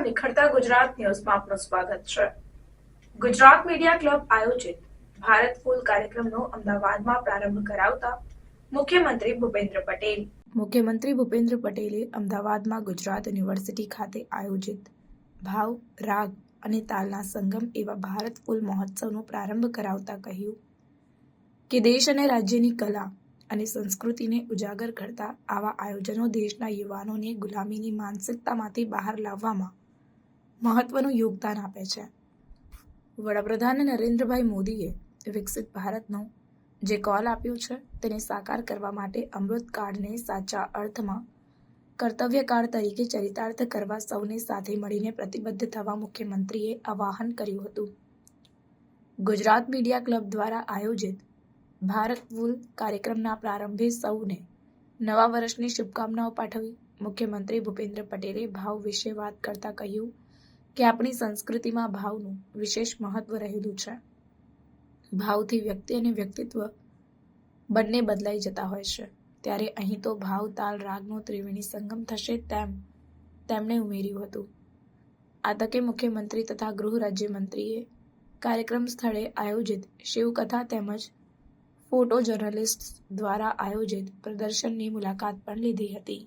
નિખરતા ગુજરાત ન્યૂઝમાં આપનું સ્વાગત છે. ગુજરાત મીડિયા ક્લબ આયોજિત ભારત ફૂલ કાર્યક્રમનો અમદાવાદમાં પ્રારંભ કરાવતા મુખ્યમંત્રી ભૂપેન્દ્ર પટેલે અમદાવાદમાં ગુજરાત યુનિવર્સિટી ખાતે આયોજિત ભાવ, રાગ અને તાલના સંગમ એવા ભારત ફૂલ મહોત્સવનો પ્રારંભ કરાવતા કહ્યું કે દેશ અને રાજ્યની કલા અને સંસ્કૃતિને ઉજાગર કરતા આવા આયોજનો દેશના યુવાનોને ગુલામીની માનસિકતામાંથી બહાર લાવવામાં મહત્વનું યોગદાન આપે છે. વડાપ્રધાન નરેન્દ્રભાઈ મોદીએ વિકસિત ભારતનો જે કોલ આપ્યો છે તેને સાકાર કરવા માટે અમૃતકાળને સાચા અર્થમાં કર્તવ્યકાળ તરીકે ચરિતાર્થ કરવા સૌને સાથે મળીને પ્રતિબદ્ધ થવા મુખ્યમંત્રીએ આહ્વાન કર્યું હતું. ગુજરાત મીડિયા ક્લબ દ્વારા આયોજિત ભારત ફૂલ કાર્યક્રમના પ્રારંભે સૌને નવા વર્ષની શુભકામનાઓ પાઠવી મુખ્યમંત્રી ભૂપેન્દ્ર પટેલે ભાવ વિશે વાત કરતા કહ્યું કે આપણી સંસ્કૃતિમાં ભાવનું વિશેષ મહત્વ રહેલું છે. ભાવથી વ્યક્તિ અને વ્યક્તિત્વ બંને બદલાઈ જતા હોય છે, ત્યારે અહીં તો ભાવ, તાલ, રાગનો ત્રિવેણી સંગમ થશે તેમ તેમણે ઉમેર્યું હતું. આ તકે મુખ્યમંત્રી તથા ગૃહ રાજ્યમંત્રીએ કાર્યક્રમ સ્થળે આયોજિત શિવકથા તેમજ ફોટો જર્નલિસ્ટ દ્વારા આયોજિત પ્રદર્શનની મુલાકાત પણ લીધી હતી.